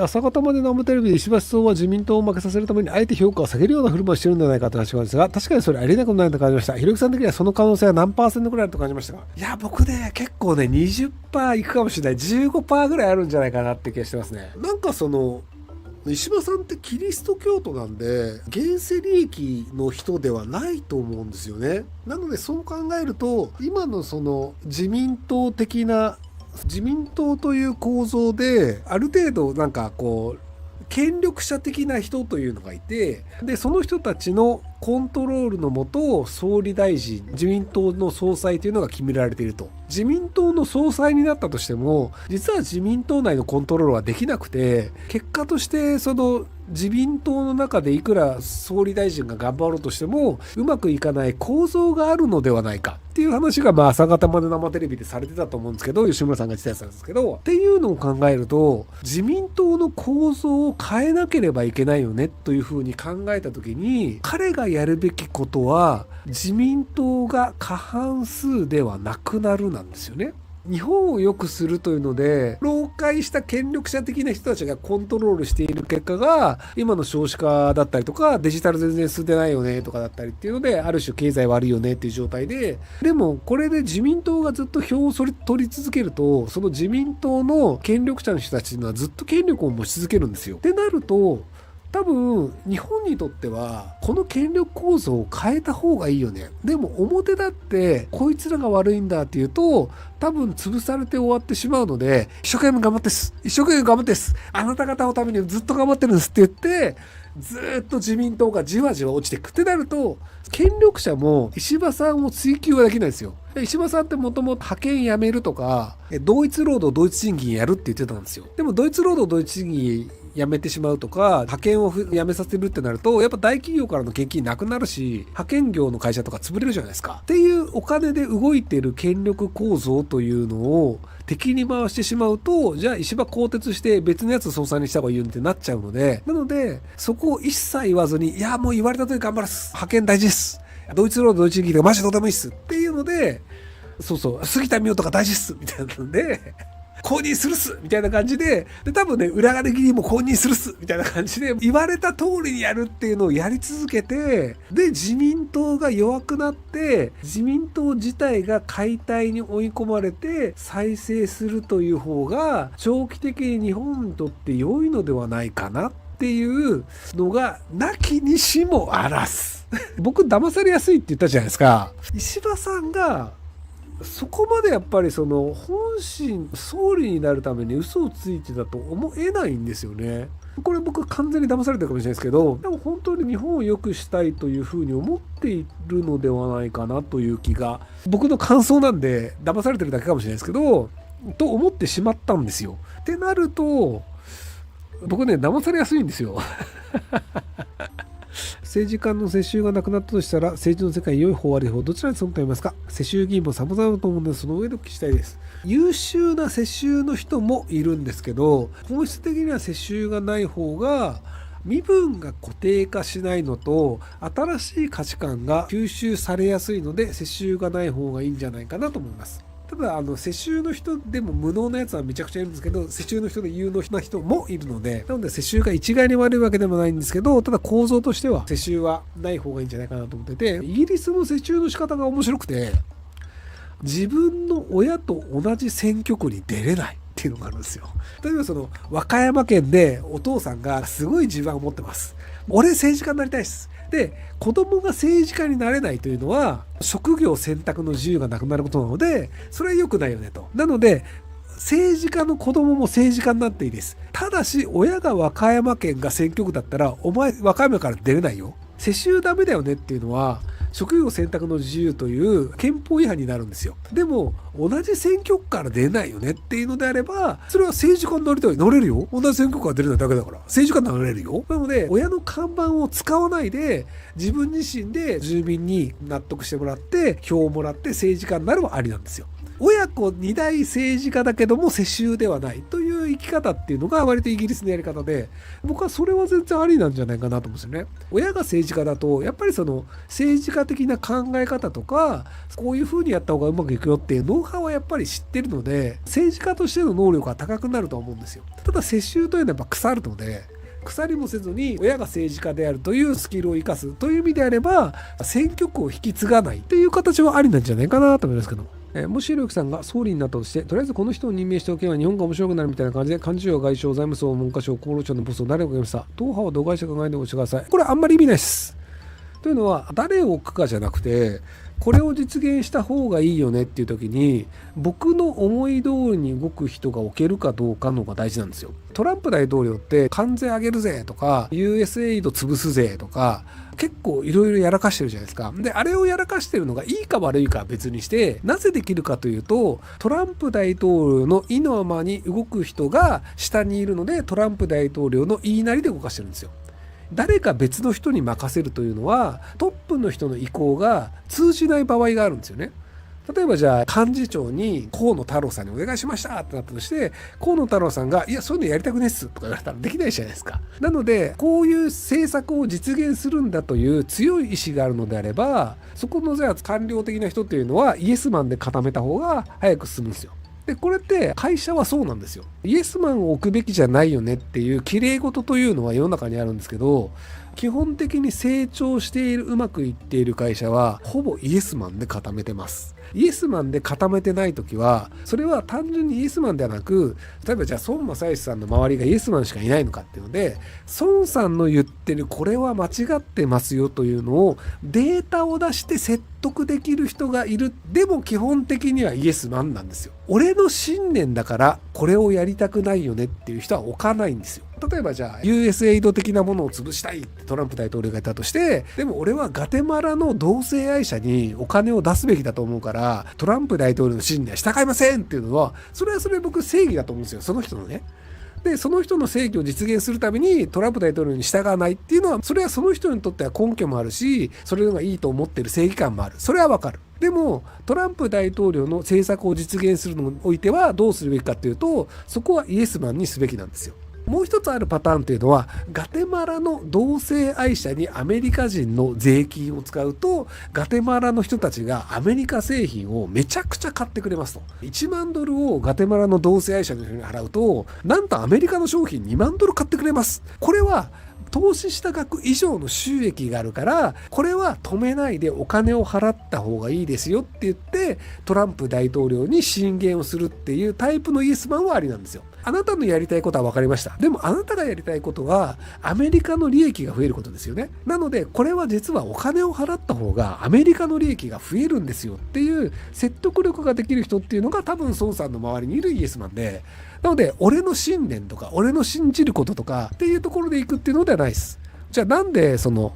朝方まで生テレビで石破総は自民党を負けさせるためにあえて評価を下げるような振る舞いをしているんじゃないかと話があるんですが、確かにそれありえなくないと感じました。ひろゆきさん的にはその可能性は何%くらいあると感じましたか？いや、僕ね、結構ね、20% いくかもしれない。15% ぐらいあるんじゃないかなって気がしてますね。なんか石破さんってキリスト教徒なんで、現世利益の人ではないと思うんですよね。なのでそう考えると、今の自民党的な自民党という構造である程度なんか権力者的な人というのがいて、でその人たちのコントロールのもと総理大臣、自民党の総裁というのが決められていると。自民党の総裁になったとしても実は自民党内のコントロールはできなくて、結果として自民党の中でいくら総理大臣が頑張ろうとしてもうまくいかない構造があるのではないかっていう話が朝方まで生テレビでされてたと思うんですけど、吉村さんが言ってたやつなんですけど、っていうのを考えると自民党の構造を変えなければいけないよねというふうに考えた時に、彼がやるべきことは自民党が過半数ではなくなるなんですよね。日本を良くするというので老解した権力者的な人たちがコントロールしている結果が今の少子化だったりとか、デジタル全然進んでないよねとかだったりっていうので、ある種経済悪いよねっていう状態で、でもこれで自民党がずっと票を取り続けると、その自民党の権力者の人たちのはずっと権力を持ち続けるんですよ。ってなると多分日本にとってはこの権力構造を変えた方がいいよね。でも表だってこいつらが悪いんだっていうと多分潰されて終わってしまうので、一生懸命頑張ってす、一生懸命頑張ってす、あなた方のためにずっと頑張ってるんですって言ってずっと自民党がじわじわ落ちていくってなると、権力者も石破さんを追及はできないですよ。石破さんってもともと派遣やめるとか同一労働同一賃金やるって言ってたんですよ。でも同一労働同一賃金やめてしまうとか派遣をやめさせるってなるとやっぱ大企業からの献金なくなるし、派遣業の会社とか潰れるじゃないですかっていうお金で動いている権力構造というのを敵に回してしまうと、じゃあ石破更迭して別のやつ総裁にした方がいいよってなっちゃうので、なのでそこを一切言わずに、いやもう言われた通り頑張るっす、派遣大事です、同一労働同一賃金がマジどうでもいいっすっていうので、杉田水脈とか大事っすみたいなので公認するっすみたいな感じで、多分ね裏金切りも公認するっすみたいな感じで言われた通りにやるっていうのをやり続けて、で自民党が弱くなって自民党自体が解体に追い込まれて再生するという方が長期的に日本にとって良いのではないかなっていうのがなきにしもあらず僕騙されやすいって言ったじゃないですか。石破さんがそこまでやっぱり本心、総理になるために嘘をついてたと思えないんですよね。これ僕完全に騙されてるかもしれないですけど、でも本当に日本を良くしたいというふうに思っているのではないかなという気が、僕の感想なんで騙されてるだけかもしれないですけどと思ってしまったんですよ。ってなると僕ね騙されやすいんですよ政治家の世襲がなくなったとしたら政治の世界に良い方悪い方どちらに損と言いますか？世襲議員も様々だと思うのでその上でお聞きしたいです。優秀な世襲の人もいるんですけど、本質的には世襲がない方が身分が固定化しないのと新しい価値観が吸収されやすいので世襲がない方がいいんじゃないかなと思います。ただ世襲の人でも無能なやつはめちゃくちゃいるんですけど、世襲の人で有能な人もいるので、なので世襲が一概に悪いわけでもないんですけど、ただ構造としては世襲はない方がいいんじゃないかなと思ってて、イギリスの世襲の仕方が面白くて、自分の親と同じ選挙区に出れないっていうのがあるんですよ。例えば和歌山県でお父さんがすごい地盤を持ってます。俺政治家になりたいです。で子供が政治家になれないというのは職業選択の自由がなくなることなので、それは良くないよねと。なので政治家の子供も政治家になっていいです。ただし親が和歌山県が選挙区だったらお前和歌山から出れないよ、世襲ダメだよねっていうのは職業選択の自由という憲法違反になるんですよ。でも同じ選挙区から出ないよねっていうのであれば、それは政治家になりたい、なれるよ。同じ選挙区から出れないだけだから政治家になれるよ。なので親の看板を使わないで自分自身で住民に納得してもらって票をもらって政治家になるはありなんですよ。親子二代政治家だけども世襲ではないという生き方っていうのが割とイギリスのやり方で、僕はそれは全然ありなんじゃないかなと思うんですよね。親が政治家だとやっぱり政治家的な考え方とかこういう風にやった方がうまくいくよっていうノウハウはやっぱり知ってるので、政治家としての能力が高くなると思うんですよ。ただ世襲というのはやっぱ腐るので、腐りもせずに親が政治家であるというスキルを生かすという意味であれば、選挙区を引き継がないっていう形はありなんじゃないかなと思いますけども。もしひろゆきさんが総理になったとして、とりあえずこの人を任命しておけば日本が面白くなるみたいな感じで、幹事長、外相、財務省、文科省、厚労省のボスを誰を置きました。党派は度外視考えておいてください。これあんまり意味ないです。というのは、誰を置くかじゃなくて、これを実現した方がいいよねっていう時に、僕の思い通りに動く人が置けるかどうかの方が大事なんですよ。トランプ大統領って関税上げるぜとか USAID 潰すぜとか結構いろいろやらかしてるじゃないですか。であれをやらかしてるのがいいか悪いかは別にして、なぜできるかというと、トランプ大統領の意のままに動く人が下にいるので、トランプ大統領の言いなりで動かしてるんですよ。誰か別の人に任せるというのは、トップの人の意向が通じない場合があるんですよね。例えばじゃあ幹事長に河野太郎さんにお願いしましたってなったとして、河野太郎さんがいやそういうのやりたくねっすとか言われたらできないじゃないですか。なのでこういう政策を実現するんだという強い意志があるのであれば、そこのじゃあ官僚的な人っていうのはイエスマンで固めた方が早く進むんですよ。でこれって会社はそうなんですよ。イエスマンを置くべきじゃないよねっていう綺麗事というのは世の中にあるんですけど、基本的に成長している、うまくいっている会社はほぼイエスマンで固めてます。イエスマンで固めてないときは、それは単純にイエスマンではなく、例えばじゃあ孫正義さんの周りがイエスマンしかいないのかっていうので、孫さんの言ってるこれは間違ってますよというのをデータを出して説得できる人がいる。でも基本的にはイエスマンなんですよ。俺の信念だからこれをやりたくないよねっていう人は置かないんですよ。例えばじゃあ USAID 的なものを潰したいってトランプ大統領が言ったとして、でも俺はガテマラの同性愛者にお金を出すべきだと思うからトランプ大統領の信念は従いませんっていうのは、それはそれ僕正義だと思うんですよ、その人のね。でその人の正義を実現するためにトランプ大統領に従わないっていうのは、それはその人にとっては根拠もあるし、それがいいと思ってる正義感もある。それはわかる。でもトランプ大統領の政策を実現するのにおいてはどうするべきかっていうと、そこはイエスマンにすべきなんですよ。もう一つあるパターンというのは、ガテマラの同性愛者にアメリカ人の税金を使うと、ガテマラの人たちがアメリカ製品をめちゃくちゃ買ってくれますと。1万ドルをガテマラの同性愛者の人に払うと、なんとアメリカの商品2万ドル買ってくれます。これは投資した額以上の収益があるから、これは止めないでお金を払った方がいいですよって言って、トランプ大統領に進言をするっていうタイプのイエスマンはありなんですよ。あなたのやりたいことは分かりました。でもあなたがやりたいことはアメリカの利益が増えることですよね。なのでこれは実はお金を払った方がアメリカの利益が増えるんですよっていう説得力ができる人っていうのが多分孫さんの周りにいるイエスマンで、なので俺の信念とか俺の信じることとかっていうところでいくっていうのではないです。じゃあなんでその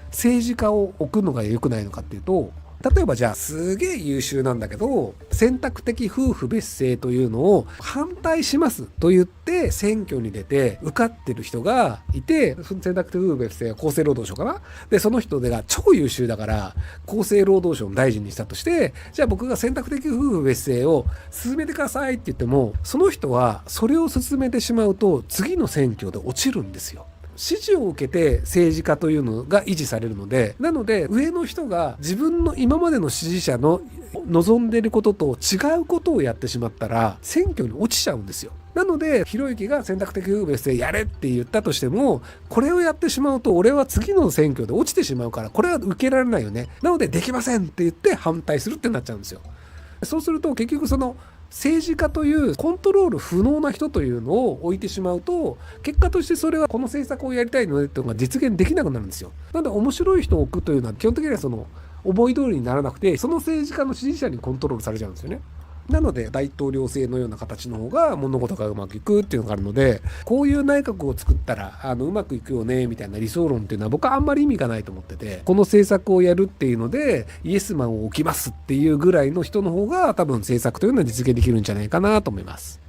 政治家を置くのが良くないのかっていうと、例えばじゃあすげえ優秀なんだけど選択的夫婦別姓というのを反対しますと言って選挙に出て受かってる人がいて、選択的夫婦別姓は厚生労働省かな。でその人が超優秀だから厚生労働省の大臣にしたとして、じゃあ僕が選択的夫婦別姓を進めてくださいって言っても、その人はそれを進めてしまうと次の選挙で落ちるんですよ。支持を受けて政治家というのが維持されるので、なので上の人が自分の今までの支持者の望んでいることと違うことをやってしまったら選挙に落ちちゃうんですよ。なのでひろゆきが選択的夫婦別姓やれって言ったとしても、これをやってしまうと俺は次の選挙で落ちてしまうから、これは受けられないよね。なのでできませんって言って反対するってなっちゃうんですよ。そうすると結局その政治家というコントロール不能な人というのを置いてしまうと、結果としてそれはこの政策をやりたいのでっていうのが実現できなくなるんですよ。なので面白い人を置くというのは基本的にはその思い通りにならなくて、その政治家の支持者にコントロールされちゃうんですよね。なので大統領制のような形の方が物事がうまくいくっていうのがあるので、こういう内閣を作ったらうまくいくよねみたいな理想論っていうのは僕はあんまり意味がないと思ってて、この政策をやるっていうのでイエスマンを置きますっていうぐらいの人の方が多分政策というのは実現できるんじゃないかなと思います。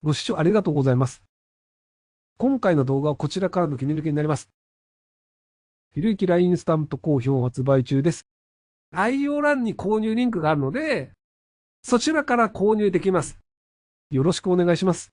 ご視聴ありがとうございます。今回の動画はこちらからの切り抜きになります。ひろゆき LINE スタンプ好評発売中です。概要欄に購入リンクがあるので、そちらから購入できます。よろしくお願いします。